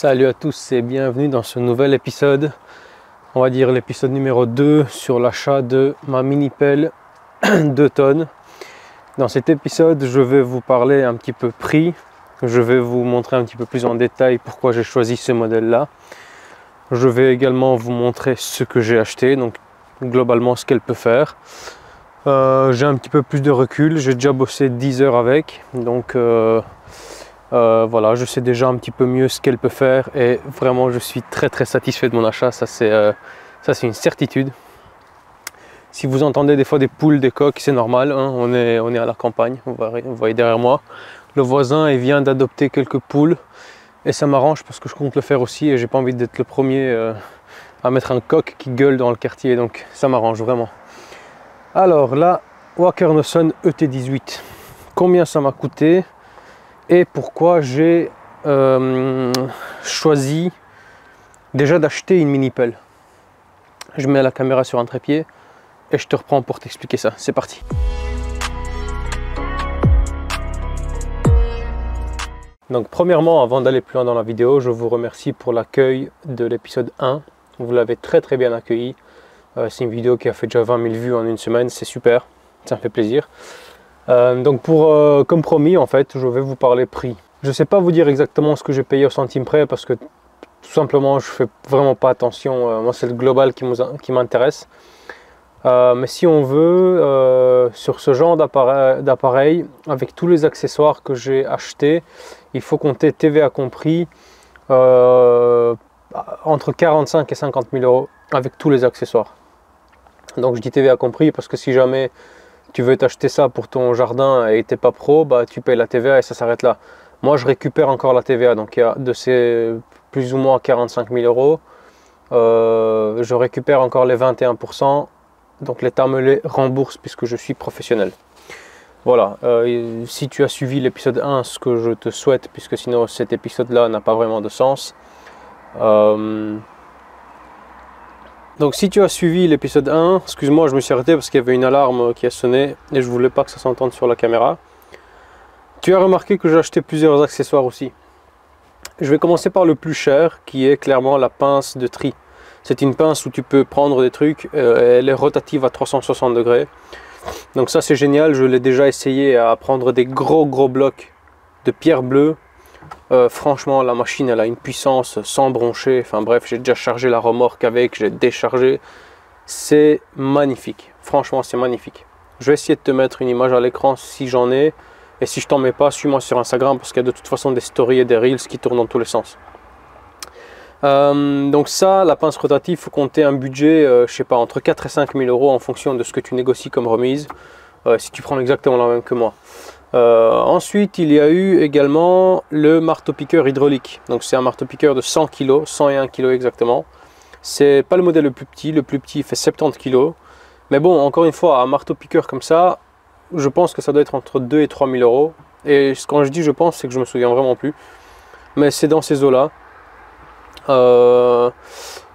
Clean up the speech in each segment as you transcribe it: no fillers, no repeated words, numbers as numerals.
Salut à tous et bienvenue dans ce nouvel épisode, on va dire l'épisode numéro 2 sur l'achat de ma mini pelle 2 tonnes. Dans cet épisode, je vais vous parler un petit peu prix, je vais vous montrer un petit peu plus en détail pourquoi j'ai choisi ce modèle-là. Je vais également vous montrer ce que j'ai acheté, donc globalement ce qu'elle peut faire. J'ai un petit peu plus de recul, j'ai déjà bossé 10 heures avec, donc voilà, je sais déjà un petit peu mieux ce qu'elle peut faire et vraiment je suis très satisfait de mon achat, ça c'est une certitude. Si vous entendez des fois des poules, des coqs, c'est normal, hein, on est à la campagne, vous voyez derrière moi. Le voisin il vient d'adopter quelques poules et ça m'arrange parce que je compte le faire aussi et j'ai pas envie d'être le premier à mettre un coq qui gueule dans le quartier, donc ça m'arrange vraiment. Alors là, Wacker Neuson ET18, combien ça m'a coûté? Et pourquoi j'ai choisi déjà d'acheter une mini pelle. Je mets la caméra sur un trépied et je te reprends pour t'expliquer ça. C'est parti. Donc premièrement, avant d'aller plus loin dans la vidéo, je vous remercie pour l'accueil de l'épisode 1. Vous l'avez très bien accueilli. C'est une vidéo qui a fait déjà 20 000 vues en une semaine. C'est super, ça me fait plaisir. Donc comme promis, en fait, je vais vous parler prix. Je ne sais pas vous dire exactement ce que j'ai payé au centime près parce que tout simplement je fais vraiment pas attention. Moi c'est le global qui m'intéresse. Mais si on veut, sur ce genre d'appareil, avec tous les accessoires que j'ai achetés, il faut compter TVA compris entre 45 et 50 000 euros avec tous les accessoires. Donc je dis TVA compris parce que si jamais tu veux t'acheter ça pour ton jardin et t'es pas pro, bah tu payes la TVA et ça s'arrête là. Moi je récupère encore la TVA, donc il y a de ces plus ou moins 45 000 euros, je récupère encore les 21%, donc l'État me les rembourse puisque je suis professionnel. Voilà, si tu as suivi l'épisode 1, ce que je te souhaite, puisque sinon cet épisode là n'a pas vraiment de sens. Donc si tu as suivi l'épisode 1, excuse-moi, je me suis arrêté parce qu'il y avait une alarme qui a sonné et je voulais pas que ça s'entende sur la caméra. Tu as remarqué que j'ai acheté plusieurs accessoires aussi. Je vais commencer par le plus cher qui est clairement la pince de tri. C'est une pince où tu peux prendre des trucs, elle est rotative à 360 degrés. Donc ça c'est génial, je l'ai déjà essayé à prendre des gros blocs de pierre bleue. Franchement la machine elle a une puissance sans broncher, enfin bref j'ai déjà chargé la remorque avec, j'ai déchargé, c'est magnifique, franchement c'est magnifique. Je vais essayer de te mettre une image à l'écran si j'en ai, et si je t'en mets pas, suis-moi sur Instagram parce qu'il y a de toute façon des stories et des reels qui tournent dans tous les sens. Donc ça, la pince rotative, il faut compter un budget, je sais pas, entre 4 et 5 000 euros en fonction de ce que tu négocies comme remise, si tu prends exactement la même que moi. Ensuite il y a eu également le marteau-piqueur hydraulique, donc c'est un marteau-piqueur de 100 kg, 101 kg exactement. C'est pas le modèle le plus petit fait 70 kg, mais bon, encore une fois, un marteau-piqueur comme ça, je pense que ça doit être entre 2 et 3 000 euros, et quand je dis je pense, c'est que je me souviens vraiment plus, mais c'est dans ces eaux là.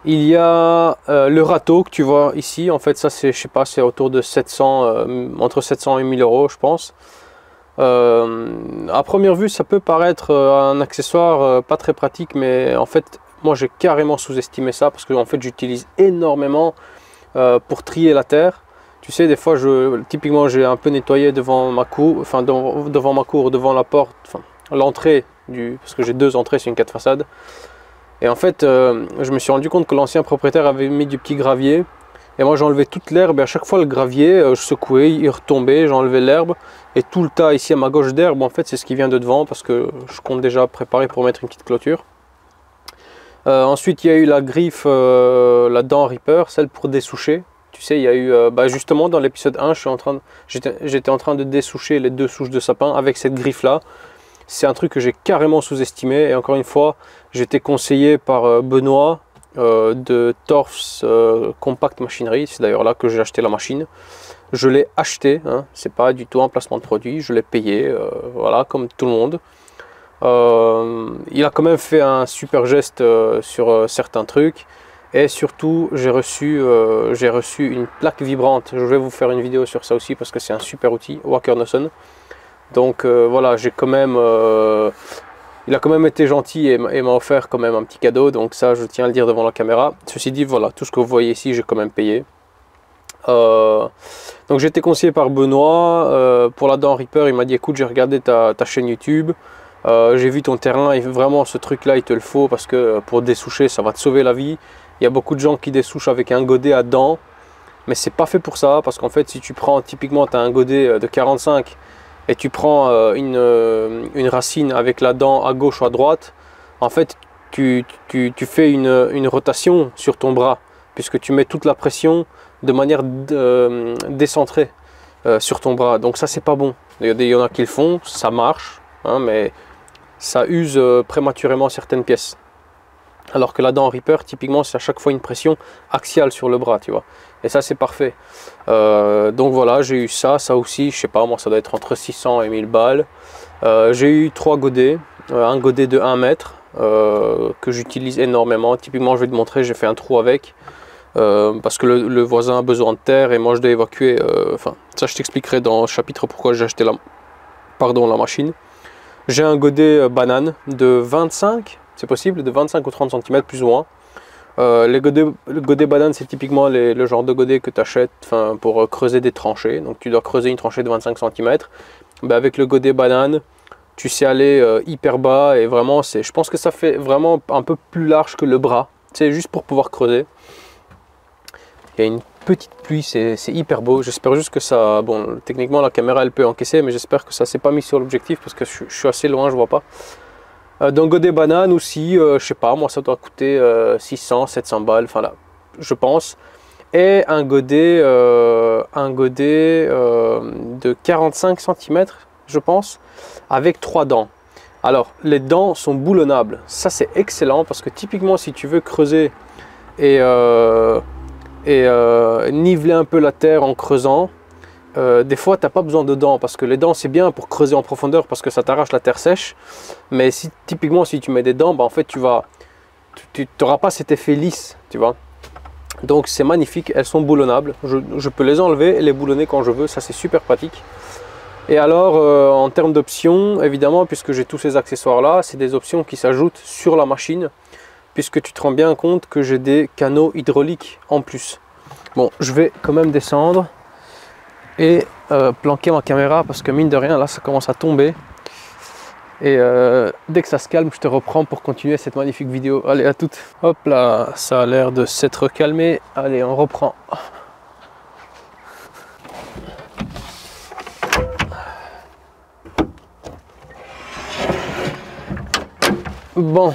Il y a le râteau que tu vois ici, en fait ça c'est, je sais pas, c'est autour de 700, entre 700 et 1000 euros je pense. À première vue ça peut paraître un accessoire pas très pratique, mais en fait moi j'ai carrément sous-estimé ça parce que en fait j'utilise énormément pour trier la terre. Tu sais, des fois typiquement j'ai un peu nettoyé devant ma cour, enfin devant ma cour, devant la porte, enfin l'entrée parce que j'ai deux entrées, c'est une 4 façades. Et en fait je me suis rendu compte que l'ancien propriétaire avait mis du petit gravier. Et moi j'enlevais toute l'herbe et à chaque fois le gravier, je secouais, il retombait, j'enlevais l'herbe. Et tout le tas ici à ma gauche d'herbe, en fait c'est ce qui vient de devant parce que je compte déjà préparer pour mettre une petite clôture. Ensuite il y a eu la griffe, la dent Reaper, celle pour dessoucher. Tu sais, il y a eu, justement dans l'épisode 1, j'étais en train de dessoucher les 2 souches de sapin avec cette griffe là. C'est un truc que j'ai carrément sous-estimé et encore une fois, j'étais conseillé par Benoît de Torfs Compact Machinery, c'est d'ailleurs là que j'ai acheté la machine. Je l'ai acheté, hein, c'est pas du tout un placement de produit, je l'ai payé, voilà, comme tout le monde. Il a quand même fait un super geste sur certains trucs et surtout j'ai reçu une plaque vibrante. Je vais vous faire une vidéo sur ça aussi parce que c'est un super outil, Wacker Neuson. Donc voilà, j'ai quand même il a quand même été gentil et m'a offert quand même un petit cadeau, donc ça je tiens à le dire devant la caméra. Ceci dit, voilà, tout ce que vous voyez ici, j'ai quand même payé. Donc j'ai été conseillé par Benoît pour la dent Reaper. Il m'a dit écoute, j'ai regardé ta chaîne YouTube, j'ai vu ton terrain et vraiment ce truc là il te le faut parce que pour dessoucher ça va te sauver la vie. Il y a beaucoup de gens qui dessouchent avec un godet à dents, mais c'est pas fait pour ça, parce qu'en fait si tu prends typiquement, tu as un godet de 45 et tu prends une racine avec la dent à gauche ou à droite, en fait tu fais une rotation sur ton bras, puisque tu mets toute la pression de manière décentrée sur ton bras. Donc ça c'est pas bon. Il y en a qui le font, ça marche, hein, mais ça use prématurément certaines pièces. Alors que la dent Reaper, typiquement, c'est à chaque fois une pression axiale sur le bras, tu vois. Et ça, c'est parfait. Donc voilà, j'ai eu ça aussi, je sais pas, moi, ça doit être entre 600 et 1000 balles. J'ai eu 3 godets, un godet de 1 mètre que j'utilise énormément. Typiquement, je vais te montrer, j'ai fait un trou avec parce que le voisin a besoin de terre et moi, je dois évacuer. Enfin, ça, je t'expliquerai dans le chapitre pourquoi j'ai acheté la machine. J'ai un godet banane de 25. C'est possible, de 25 ou 30 cm plus ou moins. Le godet banane, c'est typiquement le genre de godet que tu achètes pour creuser des tranchées. Donc tu dois creuser une tranchée de 25 cm. Ben, avec le godet banane, tu sais aller hyper bas et vraiment, je pense que ça fait vraiment un peu plus large que le bras. C'est juste pour pouvoir creuser. Il y a une petite pluie, c'est hyper beau. J'espère juste que ça... Bon, techniquement la caméra elle peut encaisser, mais j'espère que ça s'est pas mis sur l'objectif parce que je suis assez loin, je vois pas. Donc godet banane aussi, je sais pas, moi ça doit coûter 600, 700 balles, enfin là, je pense. Et un godet de 45 cm, je pense, avec 3 dents. Alors, les dents sont boulonnables. Ça, c'est excellent parce que typiquement, si tu veux creuser et niveler un peu la terre en creusant, des fois tu n'as pas besoin de dents, parce que les dents c'est bien pour creuser en profondeur parce que ça t'arrache la terre sèche, mais typiquement si tu mets des dents, bah, en fait tu n'auras pas cet effet lisse, tu vois. Donc c'est magnifique, elles sont boulonnables, je peux les enlever et les boulonner quand je veux, ça c'est super pratique. Et alors en termes d'options, évidemment, puisque j'ai tous ces accessoires là, c'est des options qui s'ajoutent sur la machine, puisque tu te rends bien compte que j'ai des canaux hydrauliques en plus. Bon, je vais quand même descendre et planquer ma caméra parce que mine de rien là ça commence à tomber et dès que ça se calme je te reprends pour continuer cette magnifique vidéo. Allez, à toutes. Hop là, ça a l'air de s'être calmé. Allez, on reprend. Bon,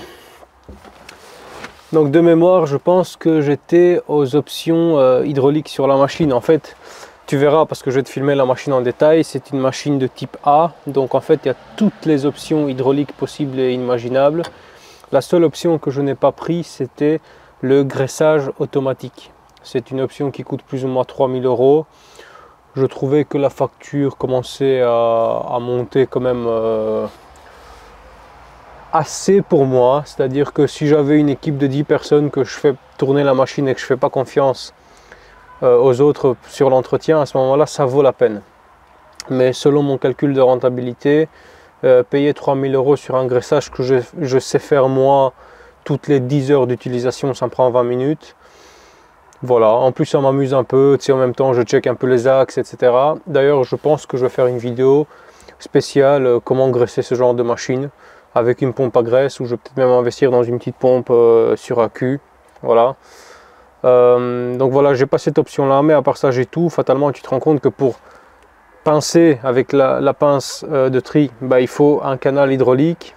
donc de mémoire je pense que j'étais aux options hydrauliques sur la machine. En fait tu verras parce que je vais te filmer la machine en détail. C'est une machine de type A, donc en fait il y a toutes les options hydrauliques possibles et imaginables. La seule option que je n'ai pas pris, c'était le graissage automatique. C'est une option qui coûte plus ou moins 3000 €. Je trouvais que la facture commençait à monter quand même assez pour moi. C'est-à-dire que si j'avais une équipe de 10 personnes, que je fais tourner la machine et que je ne fais pas confiance aux autres sur l'entretien, à ce moment-là, ça vaut la peine. Mais selon mon calcul de rentabilité, payer 3000 € sur un graissage que je sais faire moi, toutes les 10 heures d'utilisation, ça me prend 20 minutes. Voilà, en plus ça m'amuse un peu, tu sais, en même temps je check un peu les axes, etc. D'ailleurs, je pense que je vais faire une vidéo spéciale comment graisser ce genre de machine avec une pompe à graisse, ou je vais peut-être même investir dans une petite pompe sur AQ. Voilà. Donc voilà, j'ai pas cette option là, mais à part ça j'ai tout. Fatalement tu te rends compte que pour pincer avec la pince de tri, bah, il faut un canal hydraulique.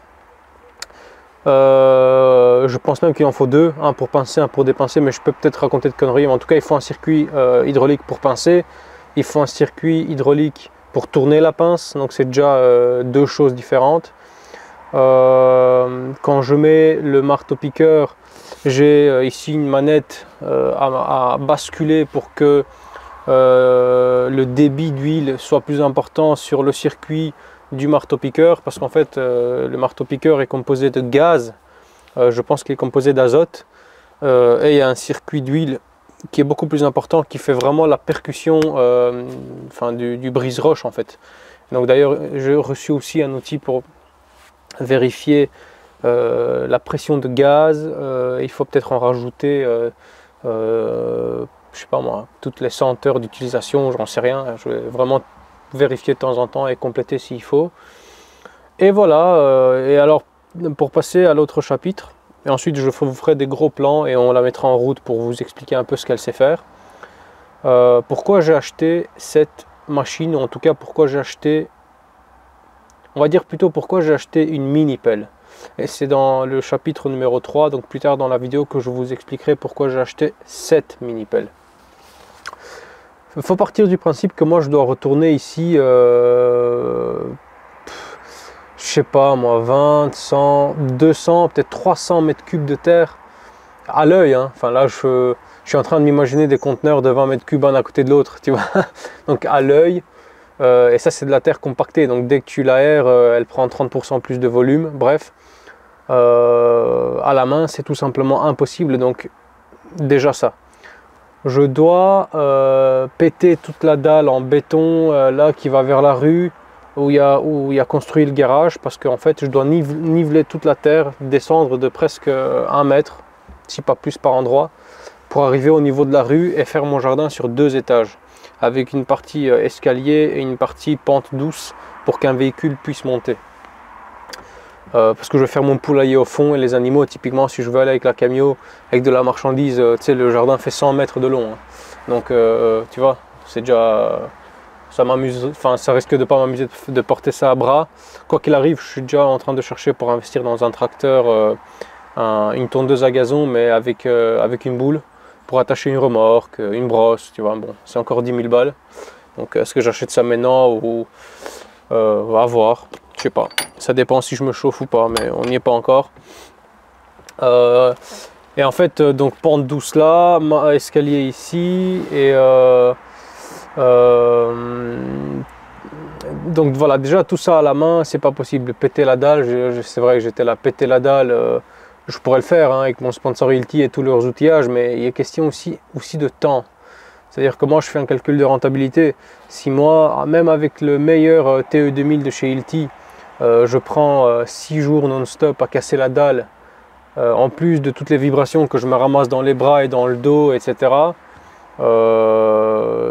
Je pense même qu'il en faut deux, un pour pincer, un pour dépincer, mais je peux peut-être raconter de conneries. Mais en tout cas il faut un circuit hydraulique pour pincer, il faut un circuit hydraulique pour tourner la pince, donc c'est déjà deux choses différentes. Quand je mets le marteau-piqueur, j'ai ici une manette à basculer pour que le débit d'huile soit plus important sur le circuit du marteau-piqueur, parce qu'en fait le marteau-piqueur est composé de gaz, je pense qu'il est composé d'azote, et il y a un circuit d'huile qui est beaucoup plus important, qui fait vraiment la percussion du brise-roche en fait. Donc d'ailleurs j'ai reçu aussi un outil pour vérifier la pression de gaz, il faut peut-être en rajouter, je sais pas moi, toutes les 100 heures d'utilisation, j'en sais rien. Je vais vraiment vérifier de temps en temps et compléter s'il faut. Et voilà, et alors pour passer à l'autre chapitre, et ensuite je vous ferai des gros plans et on la mettra en route pour vous expliquer un peu ce qu'elle sait faire. Pourquoi j'ai acheté cette machine, ou en tout cas pourquoi j'ai acheté, on va dire plutôt pourquoi j'ai acheté une mini pelle. Et c'est dans le chapitre numéro 3, donc plus tard dans la vidéo, que je vous expliquerai pourquoi j'ai acheté cette mini pelle. Il faut partir du principe que moi je dois retourner ici, je sais pas moi, 20, 100, 200, peut-être 300 mètres cubes de terre à l'œil, hein. Enfin là je suis en train de m'imaginer des conteneurs de 20 mètres cubes un à côté de l'autre, tu vois. Donc à l'œil, et ça c'est de la terre compactée, donc dès que tu l'aères, elle prend 30% plus de volume, bref. À la main c'est tout simplement impossible, donc déjà ça. Je dois péter toute la dalle en béton là qui va vers la rue où il y a construit le garage, parce qu'en fait je dois niveler toute la terre, descendre de presque 1 mètre, si pas plus par endroit, pour arriver au niveau de la rue et faire mon jardin sur 2 étages, avec une partie escalier et une partie pente douce pour qu'un véhicule puisse monter. Parce que je vais faire mon poulailler au fond, et les animaux, typiquement si je veux aller avec la camio, avec de la marchandise, tu sais, le jardin fait 100 mètres de long, hein. Donc tu vois, c'est déjà, ça m'amuse, enfin ça risque de pas m'amuser de porter ça à bras. Quoi qu'il arrive, je suis déjà en train de chercher pour investir dans un tracteur, une tondeuse à gazon, mais avec une boule, pour attacher une remorque, une brosse, tu vois. Bon, c'est encore 10 000 balles, donc est-ce que j'achète ça maintenant ou à voir, je sais pas, ça dépend si je me chauffe ou pas, mais on n'y est pas encore. Et en fait, donc pente douce là, escalier ici, et donc voilà, déjà tout ça à la main, c'est pas possible. Péter la dalle, c'est vrai que j'étais là, péter la dalle, je pourrais le faire hein, avec mon sponsor Hilti et tous leurs outillages, mais il y a question aussi de temps. C'est-à-dire que moi je fais un calcul de rentabilité. Si moi, même avec le meilleur TE2000 de chez Hilti, je prends 6 jours non-stop à casser la dalle, en plus de toutes les vibrations que je me ramasse dans les bras et dans le dos, etc.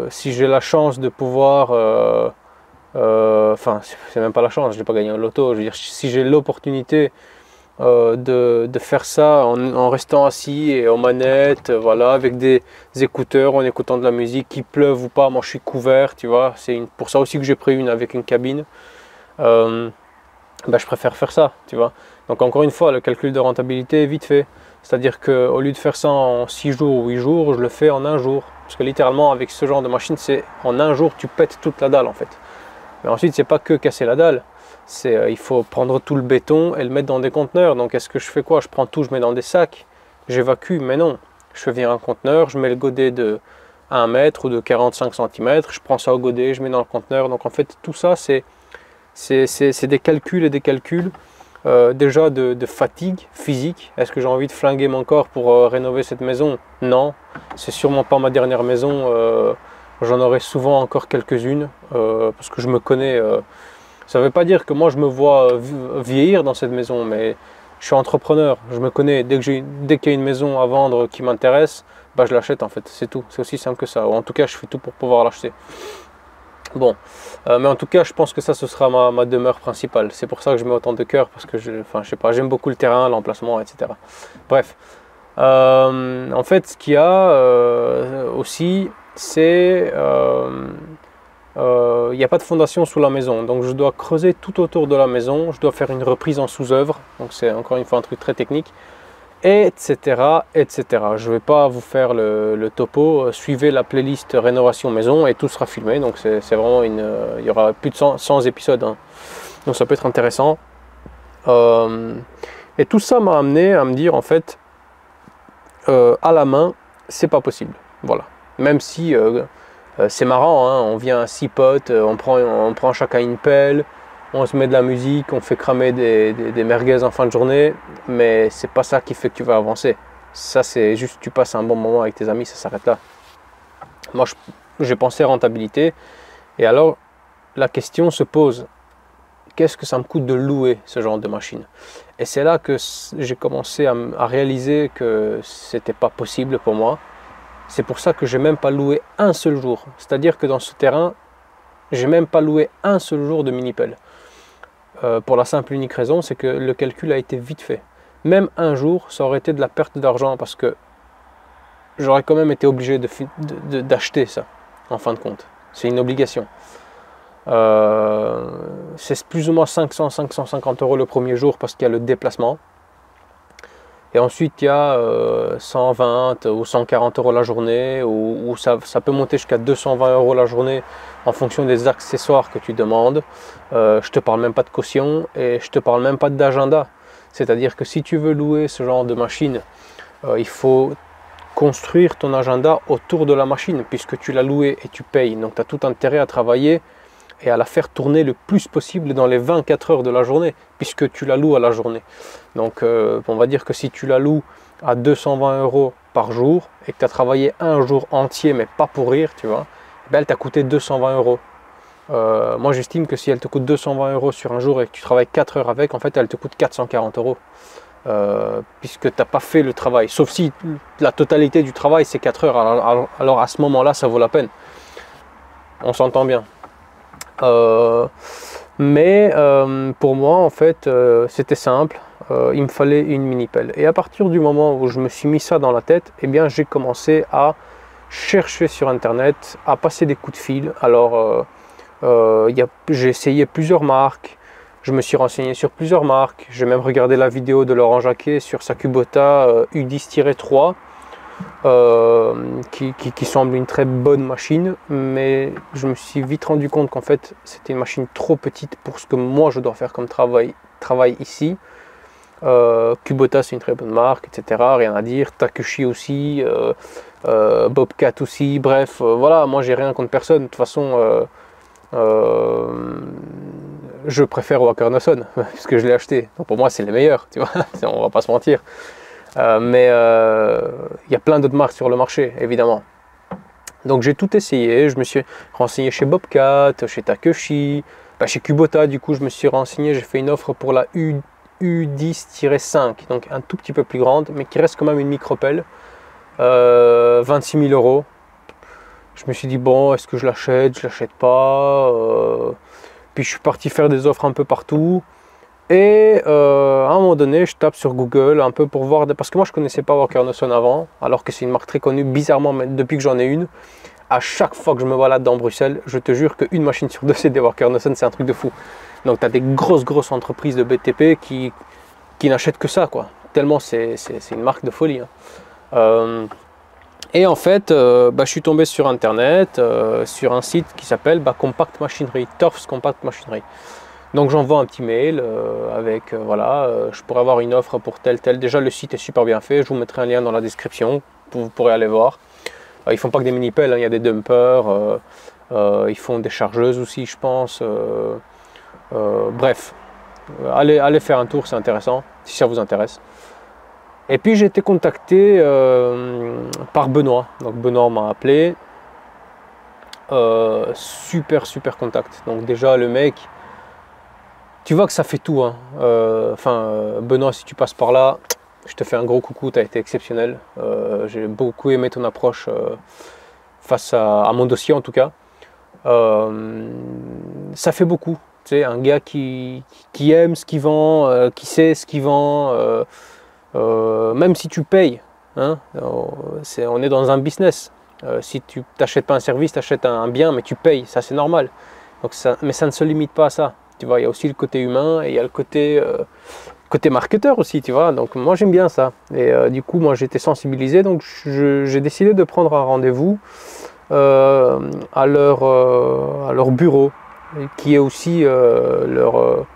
Si j'ai la chance de pouvoir, enfin c'est même pas la chance, je n'ai pas gagné un loto, je veux dire, si j'ai l'opportunité de faire ça en restant assis et aux manettes, voilà, avec des écouteurs, en écoutant de la musique, qu'il pleuve ou pas, moi je suis couvert, tu vois, c'est pour ça aussi que j'ai pris une avec une cabine. Ben, je préfère faire ça, tu vois. Donc encore une fois, le calcul de rentabilité est vite fait. C'est-à-dire qu'au lieu de faire ça en 6 jours ou 8 jours, je le fais en 1 jour. Parce que littéralement, avec ce genre de machine, c'est en 1 jour, tu pètes toute la dalle en fait. Mais ensuite, c'est pas que casser la dalle. Il faut prendre tout le béton et le mettre dans des conteneurs. Donc est-ce que je fais quoi? Je prends tout, je mets dans des sacs, j'évacue, mais non. Je fais venir un conteneur, je mets le godet de 1 mètre ou de 45 cm, je prends ça au godet, je mets dans le conteneur. Donc en fait, tout ça, c'est des calculs et des calculs. Déjà de fatigue physique. Est-ce que j'ai envie de flinguer mon corps pour rénover cette maison? Non, c'est sûrement pas ma dernière maison. J'en aurai souvent encore quelques-unes parce que je me connais. Ça ne veut pas dire que moi je me vois vieillir dans cette maison, mais je suis entrepreneur, je me connais. Dès qu'il y a une maison à vendre qui m'intéresse, bah, je l'achète en fait, c'est tout. C'est aussi simple que ça. Ou en tout cas, je fais tout pour pouvoir l'acheter. Bon, mais en tout cas, je pense que ça, ce sera ma demeure principale. C'est pour ça que je mets autant de cœur, parce que je sais pas, j'aime beaucoup le terrain, l'emplacement, etc. Bref, en fait, ce qu'il y a aussi, c'est il n'y a pas de fondation sous la maison, donc je dois creuser tout autour de la maison. Je dois faire une reprise en sous-œuvre, donc c'est encore une fois un truc très technique, etc., etc. Je ne vais pas vous faire le topo, suivez la playlist rénovation maison et tout sera filmé, donc c'est vraiment il y aura plus de 100 épisodes, hein. Donc ça peut être intéressant. Et tout ça m'a amené à me dire en fait, à la main, c'est pas possible, voilà. Même si c'est marrant, hein, on vient à 6 potes, on prend chacun une pelle, on se met de la musique, on fait cramer des merguez en fin de journée, mais c'est pas ça qui fait que tu vas avancer. Ça, c'est juste tu passes un bon moment avec tes amis, ça s'arrête là. Moi, j'ai pensé rentabilité, et alors la question se pose, qu'est-ce que ça me coûte de louer ce genre de machine? Et c'est là que j'ai commencé à réaliser que c'était pas possible pour moi. C'est pour ça que j'ai même pas loué un seul jour. C'est-à-dire que dans ce terrain, j'ai même pas loué un seul jour de mini-pelle. Pour la simple et unique raison, c'est que le calcul a été vite fait. Même un jour, ça aurait été de la perte d'argent parce que j'aurais quand même été obligé d'acheter ça, en fin de compte. C'est une obligation. C'est plus ou moins 500-550 € le premier jour parce qu'il y a le déplacement. Et ensuite, il y a 120 ou 140 € la journée, ou ça peut monter jusqu'à 220 € la journée en fonction des accessoires que tu demandes. Je te parle même pas de caution et je te parle même pas d'agenda. C'est-à-dire que si tu veux louer ce genre de machine, il faut construire ton agenda autour de la machine puisque tu l'as loué et tu payes. Donc tu as tout intérêt à travailler et à la faire tourner le plus possible dans les 24 heures de la journée puisque tu la loues à la journée. Donc on va dire que si tu la loues à 220 € par jour et que tu as travaillé un jour entier mais pas pour rire, tu vois, ben elle t'a coûté 220 €. Moi j'estime que si elle te coûte 220 € sur un jour et que tu travailles 4 heures avec, en fait elle te coûte 440 €. Puisque tu n'as pas fait le travail, sauf si la totalité du travail c'est 4 heures, alors à ce moment là ça vaut la peine, on s'entend bien. Mais pour moi en fait c'était simple, il me fallait une mini-pelle et à partir du moment où je me suis mis ça dans la tête, eh bien j'ai commencé à chercher sur internet, à passer des coups de fil. Alors j'ai essayé plusieurs marques. Je me suis renseigné sur plusieurs marques. J'ai même regardé la vidéo de Laurent Jacquet sur sa Kubota U10-3 qui semble une très bonne machine. Mais je me suis vite rendu compte qu'en fait c'était une machine trop petite pour ce que moi je dois faire comme travail ici. Kubota c'est une très bonne marque, etc. Rien à dire. Takushi aussi, Bobcat aussi. Bref, voilà, moi j'ai rien contre personne. De toute façon, je préfère Walker Noson puisque je l'ai acheté. Donc pour moi c'est les meilleurs, tu vois, on va pas se mentir. Mais il y a plein d'autres marques sur le marché évidemment. Donc j'ai tout essayé, je me suis renseigné chez Bobcat, chez Takushi, chez Kubota. Du coup je me suis renseigné, j'ai fait une offre pour la U10-5, donc un tout petit peu plus grande mais qui reste quand même une micro-pelle, 26 000 €. Je me suis dit bon, est-ce que je l'achète pas, puis je suis parti faire des offres un peu partout et à un moment donné je tape sur Google un peu pour voir, parce que moi je connaissais pas Walker Noson avant alors que c'est une marque très connue. Bizarrement, depuis que j'en ai une, à chaque fois que je me balade dans Bruxelles, je te jure qu'une machine sur deux c'est des Walker Noson, c'est un truc de fou. Donc tu as des grosses entreprises de BTP qui n'achètent que ça, quoi, tellement c'est une marque de folie, hein. Et en fait, je suis tombé sur internet, sur un site qui s'appelle Compact Machinery, Torfs Compact Machinery. Donc j'envoie un petit mail avec, voilà, je pourrais avoir une offre pour tel. Déjà le site est super bien fait, je vous mettrai un lien dans la description, vous pourrez aller voir. Ils font pas que des mini-pelles, hein, il y a des dumpers, ils font des chargeuses aussi je pense. Bref, allez faire un tour, c'est intéressant, si ça vous intéresse. Et puis j'ai été contacté par Benoît. Donc Benoît m'a appelé. Super contact. Donc déjà le mec, tu vois que ça fait tout, hein. Benoît, si tu passes par là, je te fais un gros coucou, tu as été exceptionnel. J'ai beaucoup aimé ton approche face à mon dossier en tout cas. Ça fait beaucoup. Tu sais, un gars qui aime ce qu'il vend, qui sait ce qu'il vend. Même si tu payes, hein, on est dans un business. Si tu n'achètes pas un service, tu achètes un bien, mais tu payes, ça c'est normal. Donc mais ça ne se limite pas à ça. Tu vois, il y a aussi le côté humain et il y a le côté marketeur aussi, tu vois. Donc moi j'aime bien ça. Et du coup, moi j'étais sensibilisé, donc j'ai décidé de prendre un rendez-vous à leur bureau, qui est aussi leur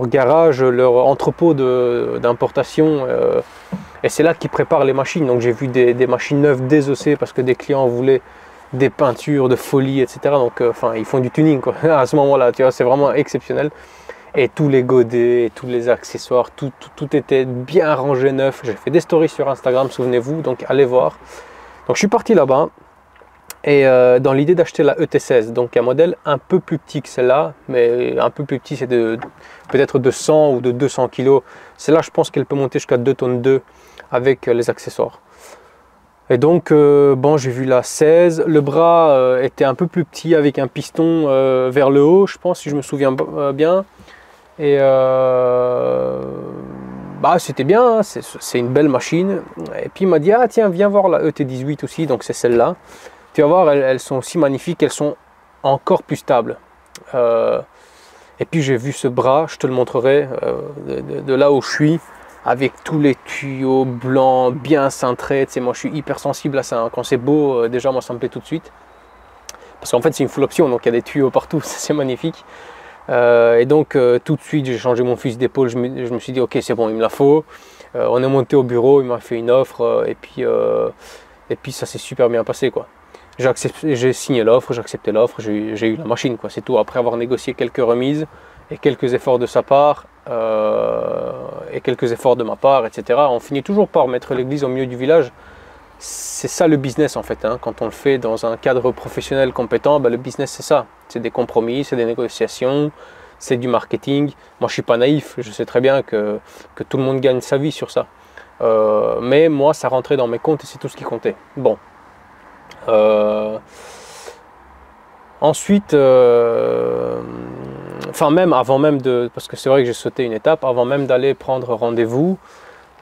garage, leur entrepôt d'importation, et c'est là qu'ils préparent les machines. Donc j'ai vu des machines neuves désossées parce que des clients voulaient des peintures de folie, etc. Donc ils font du tuning, quoi. À ce moment-là, tu vois, c'est vraiment exceptionnel. Et tous les godets, tous les accessoires, tout était bien rangé, neuf. J'ai fait des stories sur Instagram, souvenez-vous, donc allez voir. Donc je suis parti là-bas. Et dans l'idée d'acheter la ET16, donc un modèle un peu plus petit que celle-là, mais un peu plus petit, c'est peut-être de 100 ou de 200 kg. Celle-là, je pense qu'elle peut monter jusqu'à 2 tonnes 2 avec les accessoires. Et donc, bon, j'ai vu la 16. Le bras était un peu plus petit avec un piston vers le haut, je pense, si je me souviens bien. Et bah, c'était bien, hein, c'est une belle machine. Et puis il m'a dit, ah tiens, viens voir la ET18 aussi, donc c'est celle-là. Tu vas voir, elles sont aussi magnifiques, elles sont encore plus stables. Et puis j'ai vu ce bras, je te le montrerai de là où je suis, avec tous les tuyaux blancs bien cintrés. Tu sais, moi je suis hyper sensible à ça, hein. Quand c'est beau, déjà moi ça me plaît tout de suite. Parce qu'en fait c'est une full option, donc il y a des tuyaux partout, c'est magnifique. Et donc tout de suite j'ai changé mon fusil d'épaule, je me suis dit ok c'est bon, il me la faut. On est monté au bureau, il m'a fait une offre et puis ça s'est super bien passé, quoi. J'ai signé l'offre, j'ai accepté l'offre, j'ai eu la machine, quoi, c'est tout. Après avoir négocié quelques remises et quelques efforts de sa part et quelques efforts de ma part, etc. On finit toujours par mettre l'église au milieu du village. C'est ça le business en fait, hein. Quand on le fait dans un cadre professionnel compétent, ben, le business c'est ça. C'est des compromis, c'est des négociations, c'est du marketing. Moi je suis pas naïf, je sais très bien que tout le monde gagne sa vie sur ça. Mais moi ça rentrait dans mes comptes et c'est tout ce qui comptait. Bon. Ensuite, enfin même avant même de, parce que c'est vrai que j'ai sauté une étape, avant même d'aller prendre rendez-vous,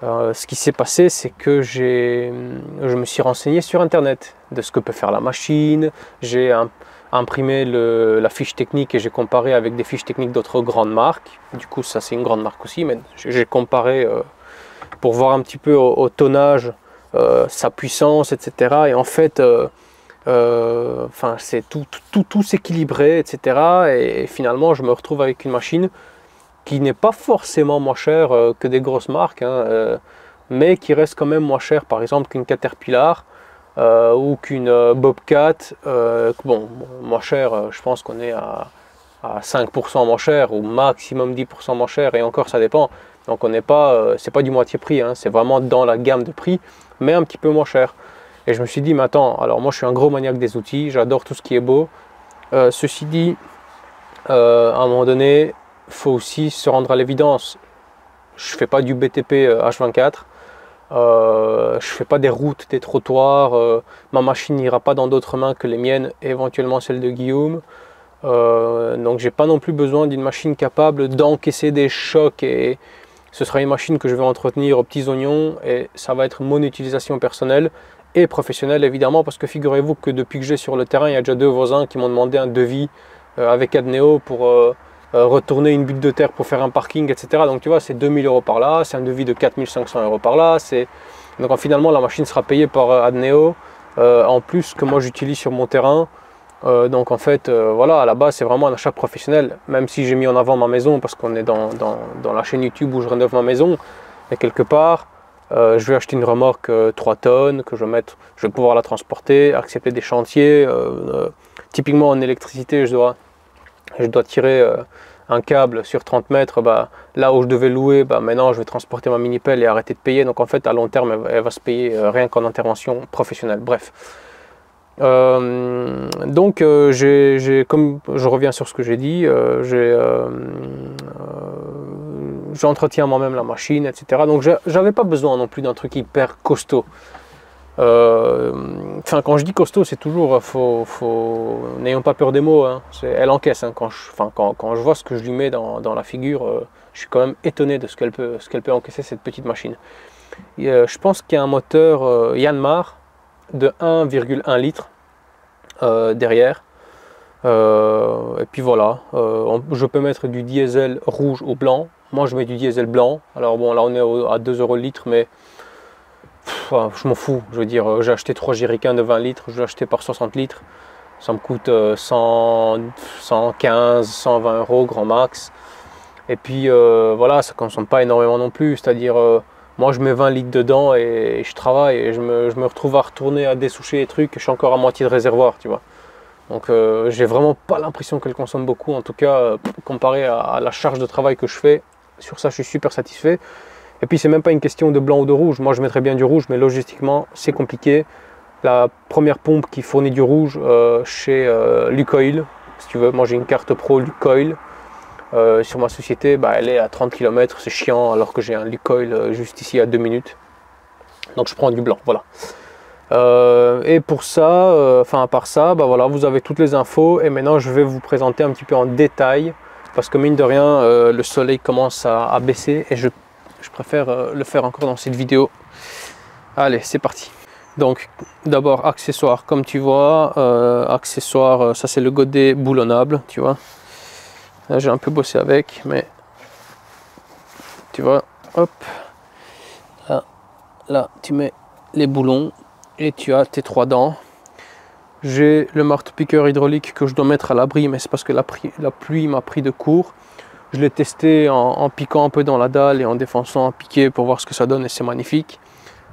ce qui s'est passé, c'est que je me suis renseigné sur internet de ce que peut faire la machine. J'ai imprimé la fiche technique et j'ai comparé avec des fiches techniques d'autres grandes marques. Du coup ça c'est une grande marque aussi, mais j'ai comparé pour voir un petit peu au tonnage, sa puissance, etc. Et en fait enfin, c'est tout s'équilibrer, etc. Et finalement, je me retrouve avec une machine qui n'est pas forcément moins chère que des grosses marques, hein, mais qui reste quand même moins chère, par exemple, qu'une Caterpillar ou qu'une Bobcat. Bon, moins cher, je pense qu'on est à 5% moins cher ou maximum 10% moins cher, et encore ça dépend. Donc on n'est pas, c'est pas du moitié prix, hein, c'est vraiment dans la gamme de prix, mais un petit peu moins cher. Et je me suis dit, mais attends, alors moi je suis un gros maniaque des outils, j'adore tout ce qui est beau. Ceci dit, à un moment donné, il faut aussi se rendre à l'évidence. Je ne fais pas du BTP H24, je ne fais pas des routes, des trottoirs, ma machine n'ira pas dans d'autres mains que les miennes et éventuellement celles de Guillaume. Donc j'ai pas non plus besoin d'une machine capable d'encaisser des chocs, et ce sera une machine que je vais entretenir aux petits oignons et ça va être mon utilisation personnelle et professionnelle évidemment, parce que figurez-vous que depuis que j'ai sur le terrain, il y a déjà 2 voisins qui m'ont demandé un devis avec Adneo pour retourner une butte de terre pour faire un parking, etc. Donc tu vois, c'est 2000 € par là, c'est un devis de 4500 € par là. Donc finalement la machine sera payée par Adneo en plus que moi j'utilise sur mon terrain. Donc en fait, voilà, à la base c'est vraiment un achat professionnel, même si j'ai mis en avant ma maison parce qu'on est dans la chaîne YouTube où je rénove ma maison. Et quelque part, je vais acheter une remorque 3 tonnes que je vais pouvoir la transporter, accepter des chantiers. Typiquement en électricité, je dois tirer un câble sur 30 mètres. Bah, là où je devais louer, bah, maintenant je vais transporter ma mini-pelle et arrêter de payer. Donc en fait, à long terme, elle va se payer rien qu'en intervention professionnelle. Bref. Donc comme je reviens sur ce que j'ai dit, j'entretiens moi-même la machine, etc. Donc j'avais pas besoin non plus d'un truc hyper costaud. Enfin, quand je dis costaud, c'est toujours, n'ayons pas peur des mots, hein. Elle encaisse, hein. Quand je vois ce que je lui mets dans la figure, je suis quand même étonné de ce qu'elle peut encaisser, cette petite machine. Je pense qu'il y a un moteur Yanmar de 1,1 litre derrière, et puis voilà. Je peux mettre du diesel rouge ou blanc. Moi je mets du diesel blanc. Alors bon, là on est à 2 € le litre, mais je m'en fous. Je veux dire, j'ai acheté 3 jerrycans de 20 litres, je l'ai acheté par 60 litres, ça me coûte 115, 120 € grand max. Et puis voilà, ça consomme pas énormément non plus, c'est-à-dire moi je mets 20 litres dedans et je travaille, et je me retrouve à retourner à dessoucher les trucs, et je suis encore à moitié de réservoir, tu vois. Donc j'ai vraiment pas l'impression qu'elle consomme beaucoup, en tout cas comparé à la charge de travail que je fais. Sur ça je suis super satisfait. Et puis c'est même pas une question de blanc ou de rouge, moi je mettrais bien du rouge, mais logistiquement c'est compliqué. la première pompe qui fournit du rouge chez Lukoil. Si tu veux, moi j'ai une carte pro Lukoil. Sur ma société, elle est à 30 km, c'est chiant, alors que j'ai un Lukoil juste ici à 2 minutes. Donc je prends du blanc, voilà. Et pour ça, à part ça, voilà, vous avez toutes les infos. Et maintenant je vais vous présenter un petit peu en détail, parce que mine de rien, le soleil commence à baisser et je préfère le faire encore dans cette vidéo. Allez, c'est parti. Donc d'abord accessoires, comme tu vois, accessoires, ça c'est le godet boulonnable, tu vois. Là j'ai un peu bossé avec, mais tu vois, hop, là tu mets les boulons et tu as tes 3 dents. J'ai le marteau-piqueur hydraulique que je dois mettre à l'abri, mais c'est parce que la pluie m'a pris de court. Je l'ai testé en piquant un peu dans la dalle et en défonçant un piqué pour voir ce que ça donne, et c'est magnifique.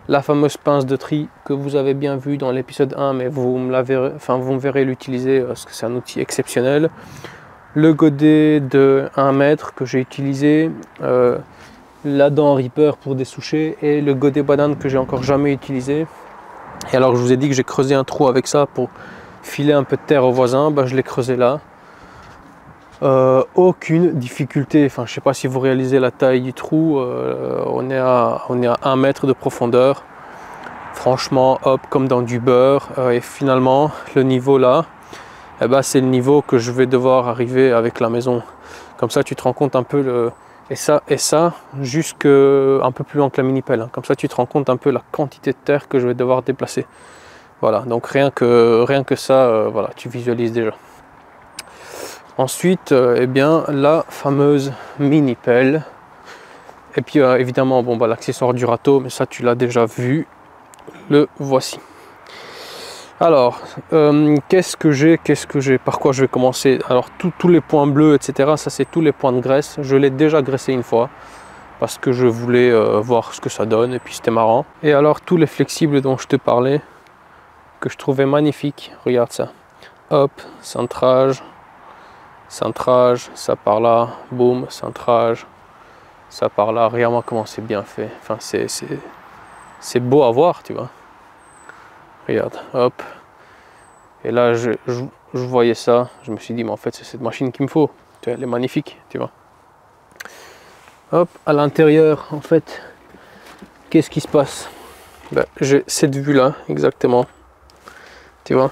La fameuse pince de tri que vous avez bien vue dans l'épisode 1, mais vous me verrez l'utiliser parce que c'est un outil exceptionnel. Le godet de 1 mètre que j'ai utilisé, la dent Reaper pour dessoucher et le godet banane que j'ai encore jamais utilisé. Et alors je vous ai dit que j'ai creusé un trou avec ça pour filer un peu de terre au voisin, je l'ai creusé là. Aucune difficulté, je sais pas si vous réalisez la taille du trou, on est à 1 mètre de profondeur. Franchement, hop, comme dans du beurre. Et finalement, le niveau là, c'est le niveau que je vais devoir arriver avec la maison. Comme ça, tu te rends compte un peu et ça, jusque un peu plus loin que la mini-pelle. Hein. Comme ça, tu te rends compte un peu la quantité de terre que je vais devoir déplacer. Voilà, donc rien que ça, voilà, tu visualises déjà. Ensuite, la fameuse mini-pelle. Et puis évidemment, l'accessoire du râteau, mais ça tu l'as déjà vu. Le voici. Alors, qu'est-ce que j'ai, par quoi je vais commencer? Alors, tous les points bleus, etc., ça c'est tous les points de graisse. Je l'ai déjà graissé une fois, parce que je voulais voir ce que ça donne, et puis c'était marrant. Et alors, tous les flexibles dont je te parlais, que je trouvais magnifiques, regarde ça. Hop, cintrage, ça par là, boum, cintrage, ça par là. Regarde-moi comment c'est bien fait. Enfin, c'est beau à voir, tu vois. Regarde, hop. Et là, je voyais ça. Je me suis dit, mais en fait, c'est cette machine qu'il me faut. Tu vois, elle est magnifique, tu vois. Hop, à l'intérieur, en fait, qu'est-ce qui se passe? J'ai cette vue-là, exactement. Tu vois.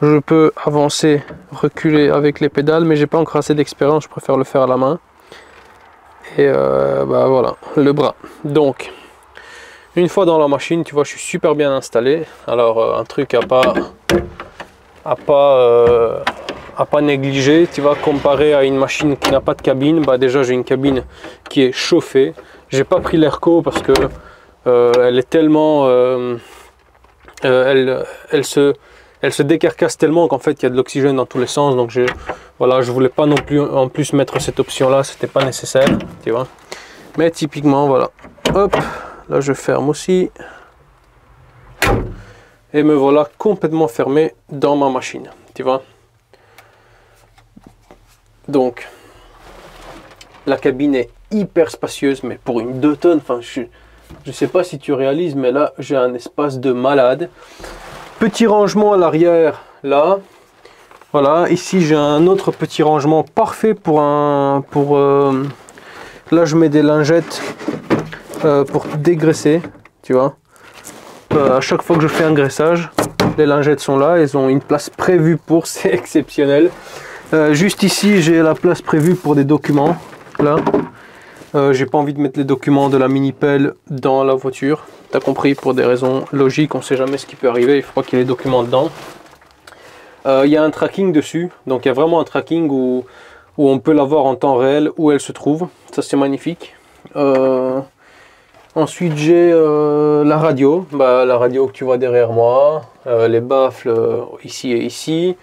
Je peux avancer, reculer avec les pédales, mais j'ai pas encore assez d'expérience. Je préfère le faire à la main. Et voilà, le bras. Donc, une fois dans la machine, tu vois, je suis super bien installé. Alors, un truc à pas négliger, tu vois, comparé à une machine qui n'a pas de cabine. Déjà, j'ai une cabine qui est chauffée. J'ai pas pris l'Airco parce que elle est tellement, elle se décarcasse tellement qu'en fait, il y a de l'oxygène dans tous les sens. Donc, voilà, je voulais pas non plus en plus mettre cette option-là. C'était pas nécessaire, tu vois. Mais typiquement, voilà, hop. Là, je ferme aussi. Et me voilà complètement fermé dans ma machine. Tu vois. Donc, la cabine est hyper spacieuse, mais pour une 2 tonnes. Enfin, je sais pas si tu réalises, mais là, j'ai un espace de malade. Petit rangement à l'arrière, là. Voilà. Ici, j'ai un autre petit rangement parfait pour là, je mets des lingettes. Pour dégraisser, tu vois. À chaque fois que je fais un graissage, les lingettes sont là, elles ont une place prévue pour, c'est exceptionnel. Juste ici, j'ai la place prévue pour des documents. Là, j'ai pas envie de mettre les documents de la mini-pelle dans la voiture. T'as compris, pour des raisons logiques, on sait jamais ce qui peut arriver, il faut pas qu'il y ait les documents dedans. Il y a un tracking dessus, donc il y a vraiment un tracking où on peut la voir en temps réel où elle se trouve. Ça, c'est magnifique. Ensuite, j'ai la radio, la radio que tu vois derrière moi, les baffles ici et ici.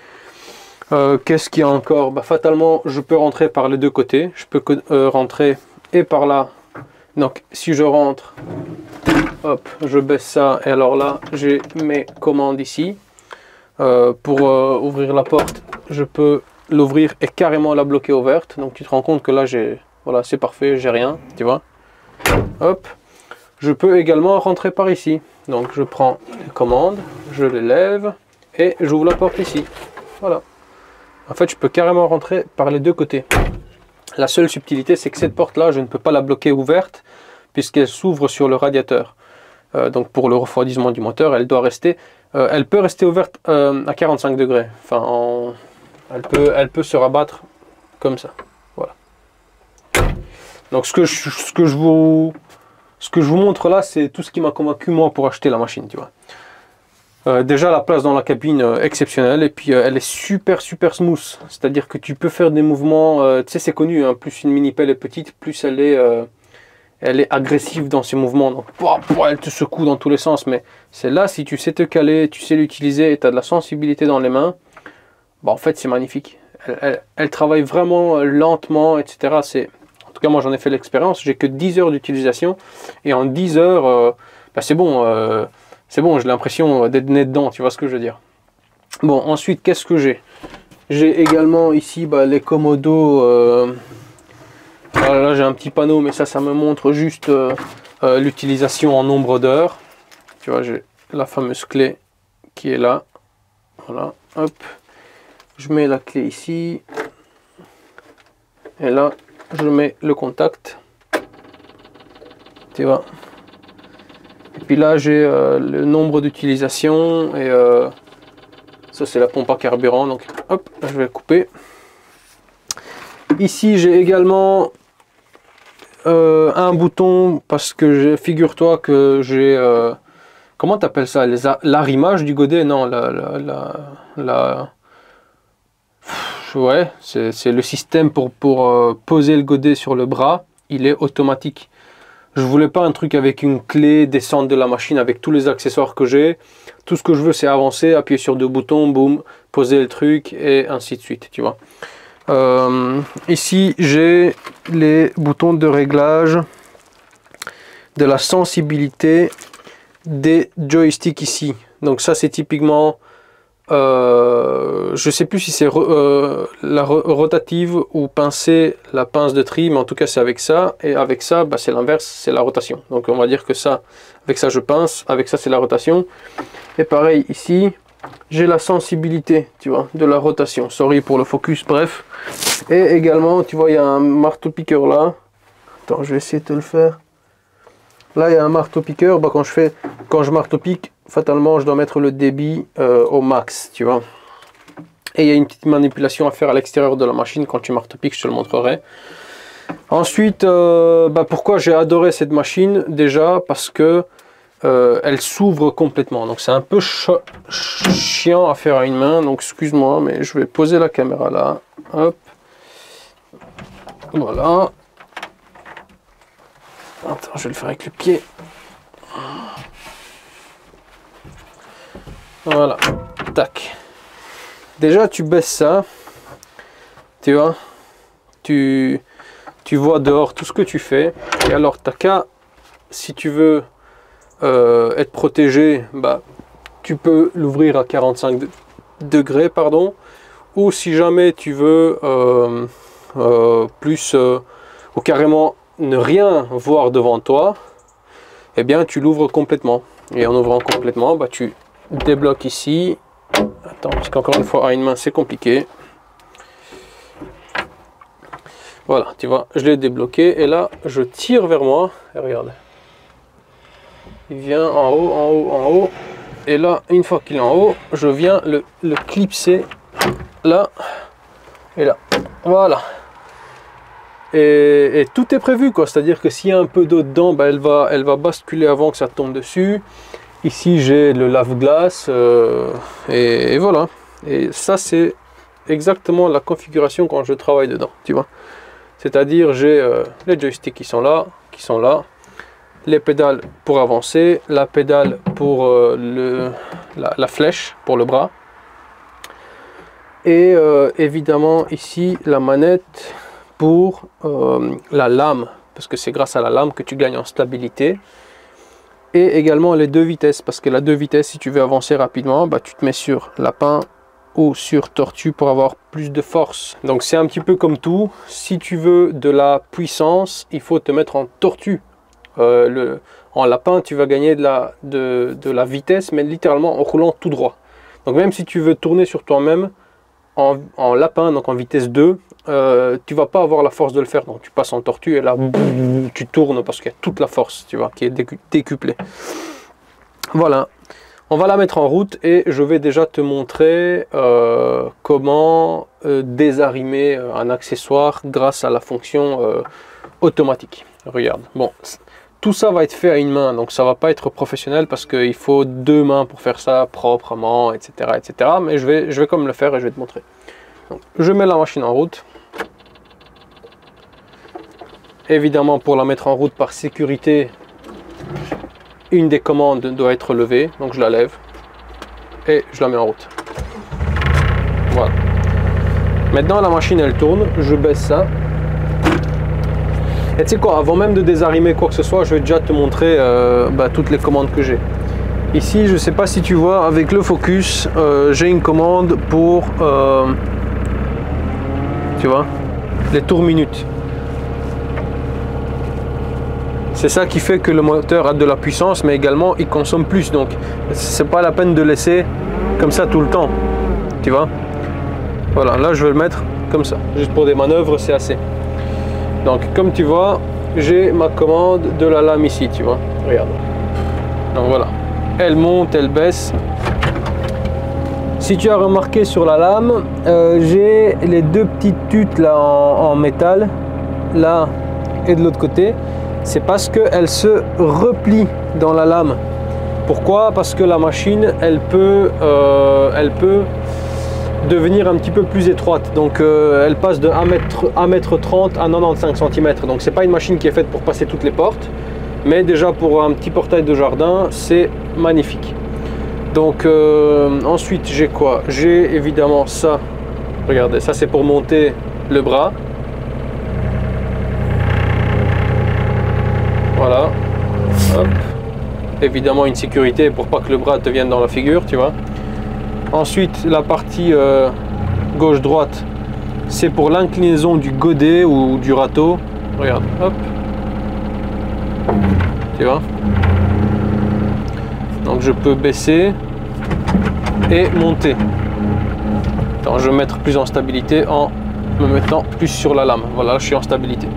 Qu'est-ce qu'il y a encore? Fatalement, je peux rentrer par les deux côtés. Je peux rentrer et par là. Donc, si je rentre, hop, je baisse ça. Et alors là, j'ai mes commandes ici. Pour ouvrir la porte, je peux l'ouvrir et carrément la bloquer ouverte. Donc, tu te rends compte que là, voilà, c'est parfait, j'ai rien, tu vois. Hop. je peux également rentrer par ici. Donc je prends les commandes, je les lève et j'ouvre la porte ici. Voilà. En fait, je peux carrément rentrer par les deux côtés. La seule subtilité, c'est que cette porte-là, je ne peux pas la bloquer ouverte puisqu'elle s'ouvre sur le radiateur. Donc pour le refroidissement du moteur, elle doit rester, elle peut rester ouverte à 45 degrés. Enfin, elle peut se rabattre comme ça. Voilà. Donc ce que je vous montre là, c'est tout ce qui m'a convaincu moi pour acheter la machine, tu vois. Déjà la place dans la cabine exceptionnelle, et puis elle est super smooth. C'est-à-dire que tu peux faire des mouvements, tu sais, c'est connu, hein, plus une mini pelle est petite, plus elle est agressive dans ses mouvements, donc elle te secoue dans tous les sens. Mais c'est là, si tu sais te caler, tu sais l'utiliser et tu as de la sensibilité dans les mains, bah en fait c'est magnifique. Elle travaille vraiment lentement, etc. En tout cas, moi j'en ai fait l'expérience, j'ai que 10 heures d'utilisation et en 10 heures, bah, c'est bon, j'ai l'impression d'être né dedans, tu vois ce que je veux dire. Bon, ensuite, qu'est-ce que j'ai? J'ai également ici les Komodo. Là j'ai un petit panneau, mais ça me montre juste l'utilisation en nombre d'heures. Tu vois, j'ai la fameuse clé qui est là. Voilà, hop. Je mets la clé ici. Et là, je mets le contact. Tu vois. Et puis là, j'ai le nombre d'utilisations. Et ça, c'est la pompe à carburant. Donc, hop, je vais couper. Ici, j'ai également un bouton, parce que figure-toi que j'ai comment t'appelles ça, l'arrimage du godet? Non, ouais, c'est le système pour poser le godet sur le bras. Il est automatique. Je voulais pas un truc avec une clé, descendre de la machine avec tous les accessoires que j'ai. Tout ce que je veux, c'est avancer, appuyer sur deux boutons, boum, poser le truc et ainsi de suite, tu vois. Ici j'ai les boutons de réglage de la sensibilité des joysticks ici. Donc ça c'est typiquement je sais plus si c'est la rotative ou la pince de tri, mais en tout cas c'est avec ça, et avec ça c'est l'inverse, c'est la rotation. Donc on va dire que ça, avec ça je pince, avec ça c'est la rotation. Et pareil ici, j'ai la sensibilité, tu vois, de la rotation. Sorry pour le focus, bref. Et également, tu vois, il y a un marteau-piqueur là. Attends, je vais essayer de te le faire. Là, il y a un marteau-piqueur. Bah, quand je marteau-pique, fatalement, je dois mettre le débit au max, tu vois. Et il y a une petite manipulation à faire à l'extérieur de la machine quand tu marteau-piques, je te le montrerai. Ensuite, pourquoi j'ai adoré cette machine? Déjà, parce que elle s'ouvre complètement, donc c'est un peu chiant à faire à une main, donc excuse-moi, mais je vais poser la caméra là, hop, voilà, attends, je vais le faire avec le pied, voilà, tac, déjà tu baisses ça, tu vois, tu vois dehors tout ce que tu fais, et alors t'as qu'à, si tu veux être protégé, tu peux l'ouvrir à 45 degrés, pardon, ou si jamais tu veux ou carrément ne rien voir devant toi, eh bien tu l'ouvres complètement. Et en ouvrant complètement, tu débloques ici. Attends, parce qu'encore une fois à une main c'est compliqué. Voilà, tu vois, je l'ai débloqué et là je tire vers moi et regarde. Il vient en haut, en haut, en haut. Et là, une fois qu'il est en haut, je viens le clipser là et là. Voilà. Et tout est prévu, quoi. C'est-à-dire que s'il y a un peu d'eau dedans, elle va basculer avant que ça tombe dessus. Ici, j'ai le lave-glace. Et voilà. Et ça, c'est exactement la configuration quand je travaille dedans. Tu vois. C'est-à-dire, j'ai les joysticks qui sont là. Les pédales pour avancer, la pédale pour la flèche pour le bras, et évidemment ici la manette pour la lame, parce que c'est grâce à la lame que tu gagnes en stabilité, et également les deux vitesses, parce que la deux vitesses, si tu veux avancer rapidement, tu te mets sur lapin ou sur tortue pour avoir plus de force. Donc c'est un petit peu comme tout, si tu veux de la puissance, il faut te mettre en tortue. En lapin, tu vas gagner de la vitesse, mais littéralement en roulant tout droit. Donc même si tu veux tourner sur toi-même, en lapin, donc en vitesse 2, tu vas pas avoir la force de le faire. Donc tu passes en tortue et là, tu tournes parce qu'il y a toute la force, tu vois, qui est décuplée. Voilà. On va la mettre en route et je vais déjà te montrer comment désarimer un accessoire grâce à la fonction automatique. Regarde, bon, tout ça va être fait à une main, donc ça va pas être professionnel parce qu'il faut 2 mains pour faire ça proprement, etc. etc. Mais je vais comme le faire et je vais te montrer. Donc, je mets la machine en route. Évidemment, pour la mettre en route par sécurité, une des commandes doit être levée, donc je la lève et je la mets en route. Voilà. Maintenant la machine elle tourne, je baisse ça. Et tu sais quoi, avant même de désarimer quoi que ce soit, je vais déjà te montrer toutes les commandes que j'ai. Ici, je sais pas si tu vois, avec le focus, j'ai une commande pour, tu vois, les tours minutes. C'est ça qui fait que le moteur a de la puissance, mais également il consomme plus. Donc, c'est pas la peine de laisser comme ça tout le temps. Tu vois? Voilà, là je vais le mettre comme ça. Juste pour des manœuvres, c'est assez. Donc, comme tu vois, j'ai ma commande de la lame ici, tu vois. Regarde. Donc voilà. Elle monte, elle baisse. Si tu as remarqué sur la lame, j'ai les 2 petites tutes là en métal, là et de l'autre côté. C'est parce qu'elle se replie dans la lame. Pourquoi? Parce que la machine, elle peut devenir un petit peu plus étroite. Donc elle passe de 1m30 à 95 cm. Donc c'est pas une machine qui est faite pour passer toutes les portes. Mais déjà pour un petit portail de jardin, c'est magnifique. Donc ensuite j'ai quoi? J'ai évidemment ça. Regardez, ça c'est pour monter le bras. Voilà, hop. Évidemment une sécurité pour pas que le bras te vienne dans la figure, tu vois. Ensuite la partie gauche-droite, c'est pour l'inclinaison du godet ou du râteau. Regarde, hop. Tu vois. Donc je peux baisser et monter. Attends, je vais mettre plus en stabilité en me mettant plus sur la lame. Voilà, je suis en stabilité.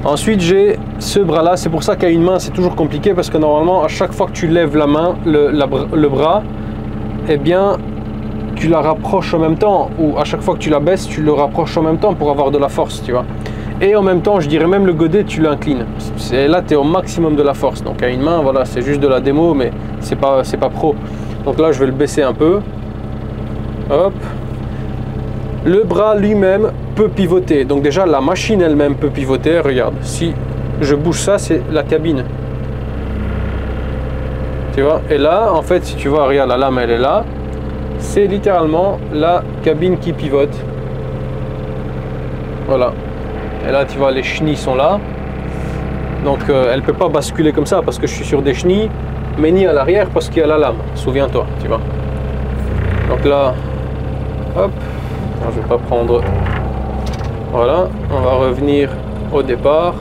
Ensuite j'ai ce bras là, c'est pour ça qu'à une main c'est toujours compliqué parce que normalement à chaque fois que tu lèves la main, le bras, eh bien tu la rapproches en même temps, ou à chaque fois que tu la baisses tu le rapproches en même temps pour avoir de la force, tu vois. Et en même temps je dirais même le godet tu l'inclines, là tu es au maximum de la force. Donc à une main voilà, c'est juste de la démo mais c'est pas pro. Donc là je vais le baisser un peu, hop. Le bras lui-même peut pivoter. Donc déjà la machine elle-même peut pivoter. Regarde, si je bouge ça, c'est la cabine. Tu vois? Et là, en fait, si tu vois, regarde, la lame elle est là. C'est littéralement la cabine qui pivote. Voilà. Et là, tu vois, les chenilles sont là. Donc elle peut pas basculer comme ça parce que je suis sur des chenilles, mais ni à l'arrière parce qu'il y a la lame. Souviens-toi, tu vois. Donc là, hop. Je vais pas prendre. Voilà, on va revenir au départ.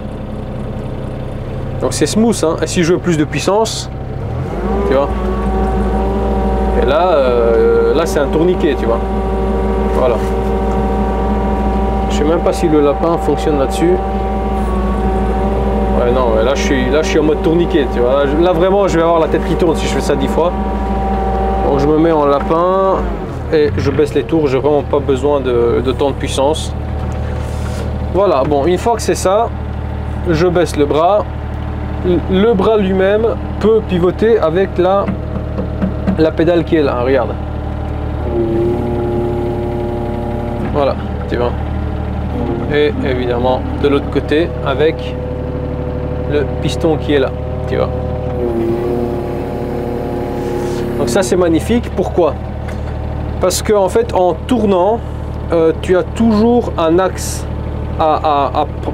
Donc c'est smooth, hein. Et si je veux plus de puissance, tu vois. Et là, là c'est un tourniquet, tu vois. Voilà. Je sais même pas si le lapin fonctionne là-dessus. Ouais, non, là je suis en mode tourniquet, tu vois. Là vraiment, je vais avoir la tête qui tourne si je fais ça 10 fois. Donc je me mets en lapin. Et je baisse les tours, j'ai vraiment pas besoin de tant de puissance. Voilà, bon, une fois que c'est ça, je baisse le bras. Le bras lui-même peut pivoter avec la pédale qui est là, regarde. Voilà, tu vois. Et évidemment de l'autre côté avec le piston qui est là, tu vois. Donc ça c'est magnifique, pourquoi? Parce que en fait en tournant tu as toujours un axe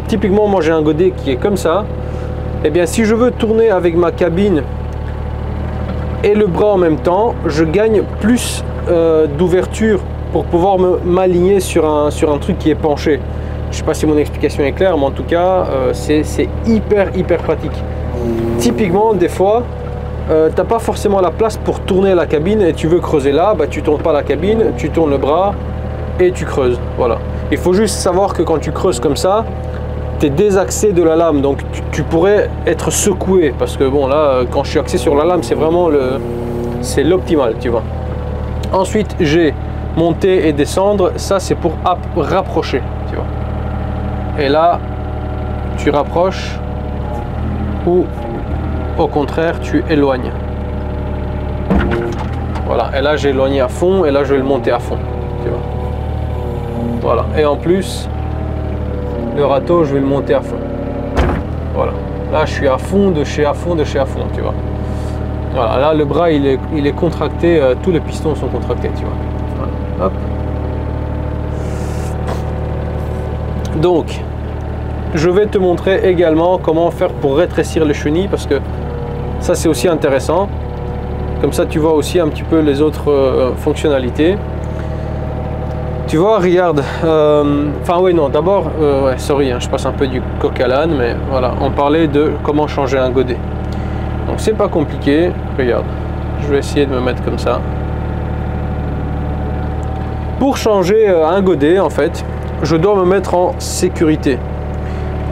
typiquement moi j'ai un godet qui est comme ça. Et bien si je veux tourner avec ma cabine et le bras en même temps, je gagne plus d'ouverture pour pouvoir m'aligner sur un truc qui est penché. Je sais pas si mon explication est claire, mais en tout cas c'est hyper pratique. typiquement, des fois, t'as pas forcément la place pour tourner la cabine et tu veux creuser là, bah, tu tournes pas la cabine, tu tournes le bras et tu creuses. Voilà. Il faut juste savoir que quand tu creuses comme ça, tu es désaxé de la lame, donc tu pourrais être secoué, parce que bon là, quand je suis axé sur la lame, c'est vraiment c'est l'optimal, tu vois. Ensuite, j'ai monter et descendre, ça c'est pour rapprocher, tu vois. Et là, tu rapproches ou au contraire tu éloignes. Voilà, et là j'ai éloigné à fond et là je vais le monter à fond, tu vois. Voilà, et en plus le râteau je vais le monter à fond. Voilà, là je suis à fond de chez à fond de chez à fond, tu vois. Voilà, là le bras il est contracté, tous les pistons sont contractés, tu vois. Voilà. Hop. Donc je vais te montrer également comment faire pour rétrécir les chenilles, parce que ça c'est aussi intéressant. Comme ça tu vois aussi un petit peu les autres fonctionnalités. Tu vois, regarde, enfin oui non, d'abord, ouais, sorry, hein, je passe un peu du coq à l'âne, mais voilà, on parlait de comment changer un godet. Donc c'est pas compliqué, regarde, je vais essayer de me mettre comme ça. Pour changer un godet, en fait, je dois me mettre en sécurité.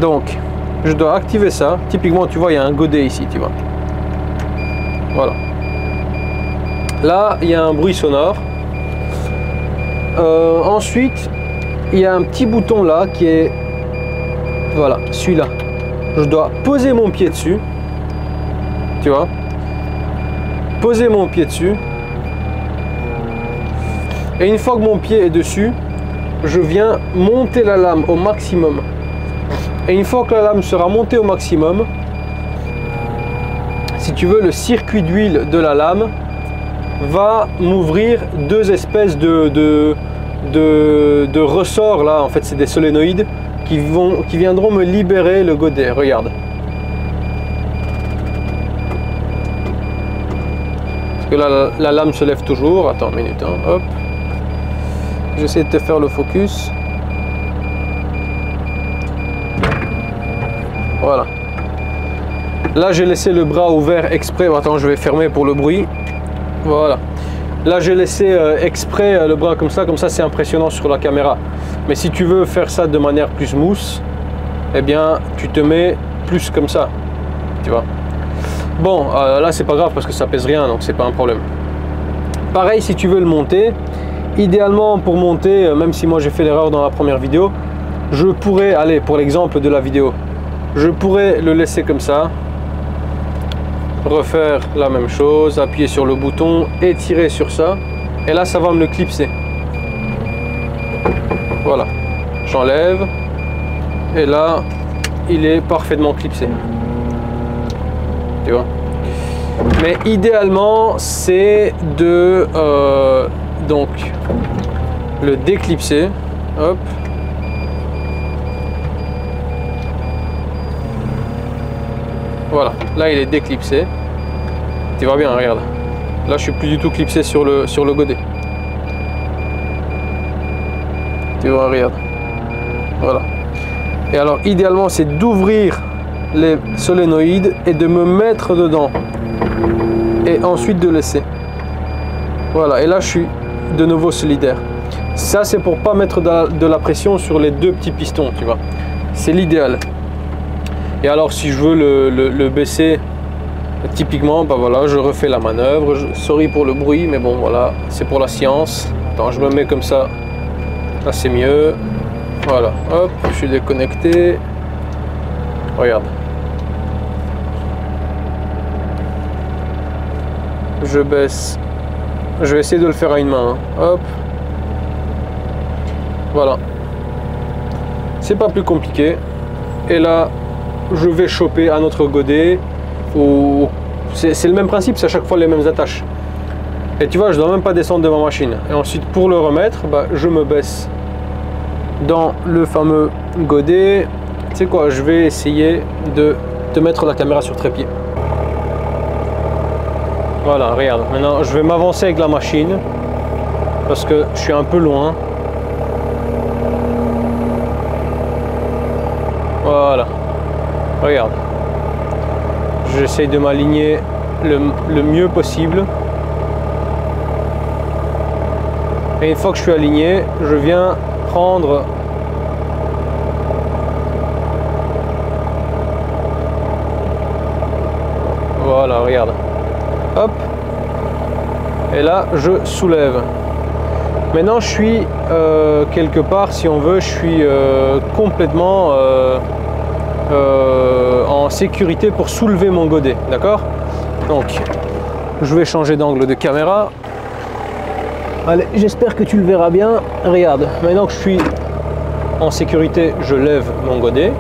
Donc, je dois activer ça. Typiquement, tu vois, il y a un godet ici, tu vois. Voilà. Là, il y a un bruit sonore. Ensuite, il y a un petit bouton là qui est... Voilà, celui-là. Je dois poser mon pied dessus. Tu vois. Poser mon pied dessus. Et une fois que mon pied est dessus, je viens monter la lame au maximum. Et une fois que la lame sera montée au maximum, si tu veux, le circuit d'huile de la lame va m'ouvrir deux espèces de ressorts là. En fait, c'est des solénoïdes qui viendront me libérer le godet. Regarde. Parce que là, la lame se lève toujours. Attends une minute, hein. Hop. J'essaie de te faire le focus. Voilà. Là, j'ai laissé le bras ouvert exprès. Attends, je vais fermer pour le bruit. Voilà. Là, j'ai laissé exprès le bras comme ça c'est impressionnant sur la caméra. Mais si tu veux faire ça de manière plus mousse, eh bien, tu te mets plus comme ça. Tu vois. Bon, là, c'est pas grave parce que ça pèse rien, donc c'est pas un problème. Pareil, si tu veux le monter, idéalement pour monter, même si moi j'ai fait l'erreur dans la première vidéo, je pourrais, aller pour l'exemple de la vidéo, je pourrais le laisser comme ça, refaire la même chose, appuyer sur le bouton et tirer sur ça, et là ça va me le clipser. Voilà, j'enlève et là il est parfaitement clipsé, tu vois. Mais idéalement c'est de donc le déclipser. Hop. Voilà, là il est déclipsé. Tu vois bien, regarde. Là je suis plus du tout clipsé sur le godet. Tu vois, regarde. Voilà. Et alors idéalement c'est d'ouvrir les solénoïdes et de me mettre dedans. Et ensuite de laisser. Voilà, et là je suis de nouveau solidaire. Ça c'est pour pas mettre de la pression sur les deux petits pistons, tu vois. C'est l'idéal. Et alors si je veux le baisser, typiquement, bah voilà, je refais la manœuvre. Sorry pour le bruit, mais bon voilà, c'est pour la science. Attends, je me mets comme ça. Là c'est mieux. Voilà, hop, je suis déconnecté. Regarde. Je baisse. Je vais essayer de le faire à une main. Hein. Hop. Voilà. C'est pas plus compliqué. Et là, je vais choper un autre godet. C'est le même principe, c'est à chaque fois les mêmes attaches. Et tu vois, je dois même pas descendre de ma machine. Et ensuite, pour le remettre, bah, je me baisse dans le fameux godet. Tu sais quoi, je vais essayer de te mettre la caméra sur trépied. Voilà, regarde. Maintenant, je vais m'avancer avec la machine parce que je suis un peu loin. Voilà. Regarde. J'essaye de m'aligner le mieux possible. Et une fois que je suis aligné, je viens prendre voilà, regarde. Hop. Et là, je soulève. Maintenant, je suis quelque part, si on veut, je suis complètement en sécurité pour soulever mon godet. D'accord? Donc, je vais changer d'angle de caméra. Allez, j'espère que tu le verras bien. Regarde, maintenant que je suis en sécurité, je lève mon godet.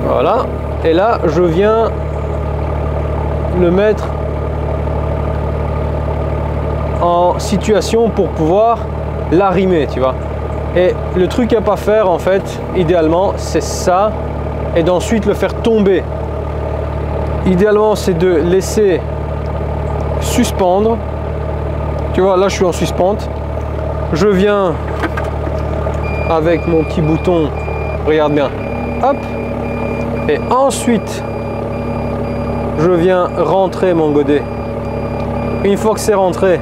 Voilà. Et là, je viens le mettre en situation pour pouvoir l'arrimer, tu vois. Et le truc à pas faire, en fait, idéalement, c'est ça, et d'ensuite le faire tomber. Idéalement, c'est de laisser suspendre. Tu vois, là, je suis en suspente. Je viens avec mon petit bouton, regarde bien, hop, et ensuite, je viens rentrer mon godet. Une fois que c'est rentré,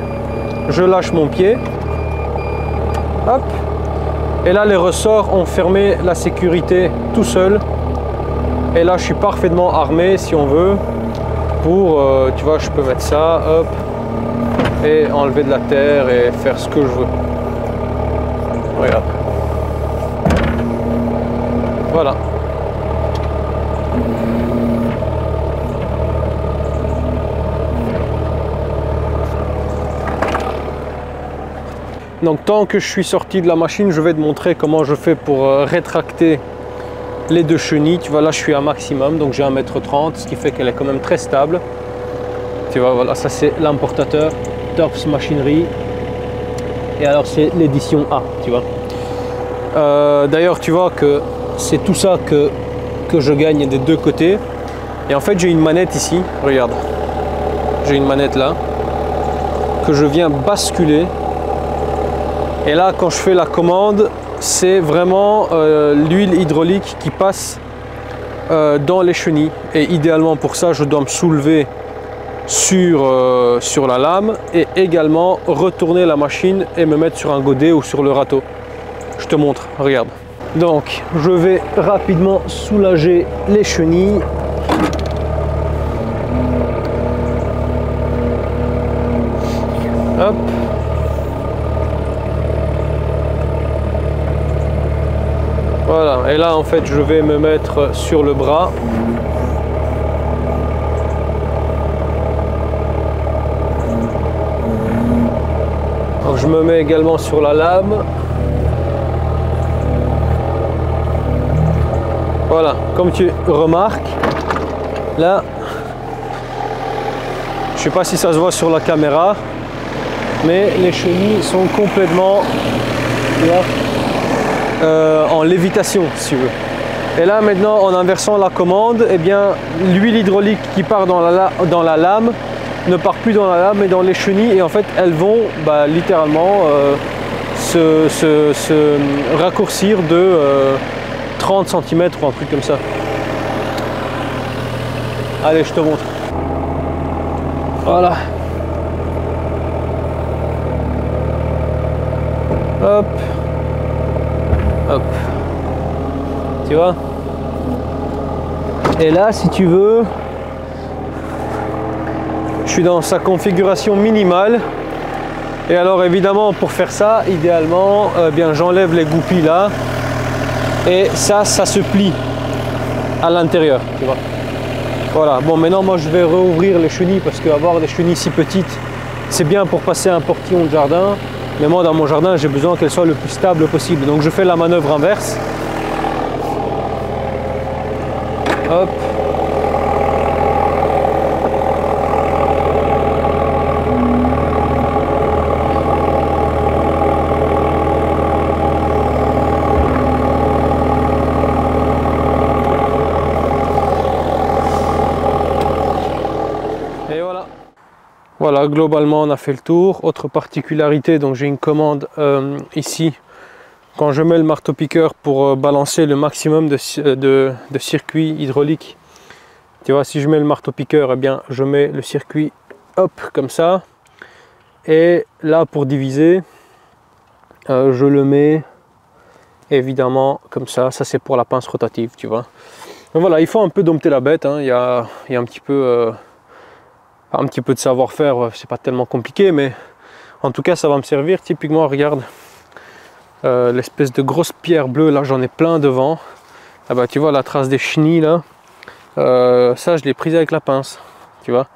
je lâche mon pied, hop, et là les ressorts ont fermé la sécurité tout seul, et là je suis parfaitement armé si on veut pour, tu vois, je peux mettre ça, hop, et enlever de la terre et faire ce que je veux. Regarde, voilà. Donc tant que je suis sorti de la machine, je vais te montrer comment je fais pour rétracter les deux chenilles. Tu vois, là je suis à maximum, donc j'ai 1,30 m, ce qui fait qu'elle est quand même très stable. Tu vois, voilà, ça c'est l'importateur, Torps Machinerie. Et alors c'est l'édition A, tu vois. D'ailleurs, tu vois que c'est tout ça que je gagne des deux côtés. Et en fait, j'ai une manette ici, regarde. J'ai une manette là, que je viens basculer. Et là, quand je fais la commande, c'est vraiment l'huile hydraulique qui passe dans les chenilles. Et idéalement pour ça, je dois me soulever sur la lame et également retourner la machine et me mettre sur un godet ou sur le râteau. Je te montre, regarde. Donc, je vais rapidement soulager les chenilles. Hop. Voilà, et là en fait je vais me mettre sur le bras. Donc je me mets également sur la lame. Voilà, comme tu remarques, là, je sais pas si ça se voit sur la caméra, mais les chenilles sont complètement, tu vois, en lévitation si tu veux. Et là maintenant, en inversant la commande, eh bien l'huile hydraulique qui part dans la lame ne part plus dans la lame mais dans les chenilles, et en fait elles vont littéralement se raccourcir de 30 cm ou un truc comme ça. Allez, je te montre. Voilà. Hop. Hop. Tu vois? Et là, si tu veux, je suis dans sa configuration minimale. Et alors évidemment, pour faire ça, idéalement, bien j'enlève les goupilles là. Et ça se plie à l'intérieur, tu vois. Voilà, bon maintenant moi je vais rouvrir les chenilles parce qu'avoir des chenilles si petites, c'est bien pour passer un portillon de jardin. Mais moi dans mon jardin, j'ai besoin qu'elles soient le plus stable possible. Donc je fais la manœuvre inverse. Hop. Voilà, globalement on a fait le tour. Autre particularité, donc j'ai une commande ici. Quand je mets le marteau-piqueur pour balancer le maximum de circuits hydrauliques Tu vois, si je mets le marteau-piqueur, eh bien, je mets le circuit, hop, comme ça. Et là, pour diviser, je le mets évidemment comme ça. Ça, c'est pour la pince rotative, tu vois. Donc voilà, il faut un peu dompter la bête, hein. Il y a un petit peu de savoir-faire, c'est pas tellement compliqué, mais en tout cas, ça va me servir. Typiquement, regarde, l'espèce de grosse pierre bleue, là, j'en ai plein devant. Ah bah, tu vois la trace des chenilles là, ça je l'ai prise avec la pince, tu vois.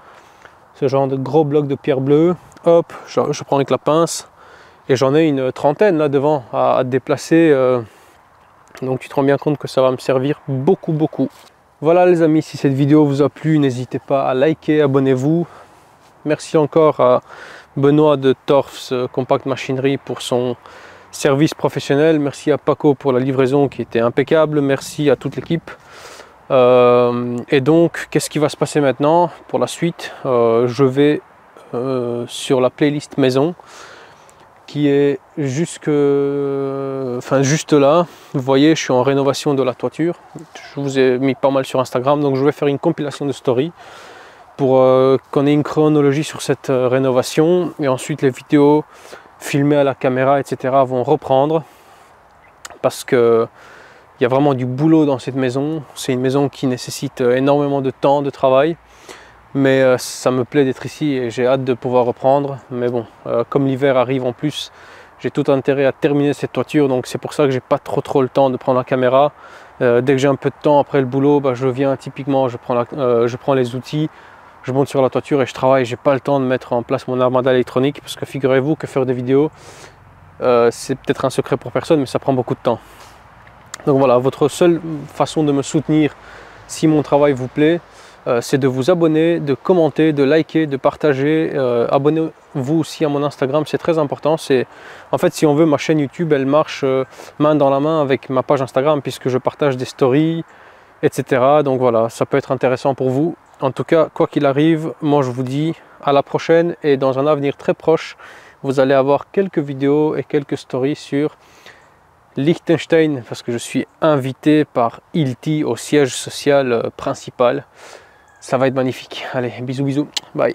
Ce genre de gros bloc de pierre bleue, hop, je prends avec la pince et j'en ai une trentaine là devant à déplacer. Donc tu te rends bien compte que ça va me servir beaucoup. Voilà les amis, si cette vidéo vous a plu, n'hésitez pas à liker, abonnez-vous. Merci encore à Benoît de Torfs Compact Machinerie pour son service professionnel. Merci à Paco pour la livraison qui était impeccable. Merci à toute l'équipe. Et donc, qu'est-ce qui va se passer maintenant pour la suite? Je vais sur la playlist maison qui est juste là. Vous voyez, je suis en rénovation de la toiture. Je vous ai mis pas mal sur Instagram, donc je vais faire une compilation de stories pour qu'on ait une chronologie sur cette rénovation. Et ensuite, les vidéos filmées à la caméra, etc. vont reprendre parce que il y a vraiment du boulot dans cette maison. C'est une maison qui nécessite énormément de temps de travail. Mais ça me plaît d'être ici et j'ai hâte de pouvoir reprendre. Mais bon, comme l'hiver arrive en plus, j'ai tout intérêt à terminer cette toiture. Donc c'est pour ça que j'ai pas trop le temps de prendre la caméra. Dès que j'ai un peu de temps après le boulot, bah, je viens typiquement, je prends les outils, je monte sur la toiture et je travaille. J'ai pas le temps de mettre en place mon armada électronique parce que figurez-vous que faire des vidéos, c'est peut-être un secret pour personne, mais ça prend beaucoup de temps. Donc voilà, votre seule façon de me soutenir si mon travail vous plaît, c'est de vous abonner, de commenter, de liker, de partager. Abonnez-vous aussi à mon Instagram, c'est très important. En fait, si on veut, ma chaîne YouTube, elle marche main dans la main avec ma page Instagram puisque je partage des stories, etc. Donc voilà, ça peut être intéressant pour vous. En tout cas, quoi qu'il arrive, moi je vous dis à la prochaine et dans un avenir très proche, vous allez avoir quelques vidéos et quelques stories sur Liechtenstein parce que je suis invité par Hilti au siège social principal. Ça va être magnifique. Allez, bisous, bye.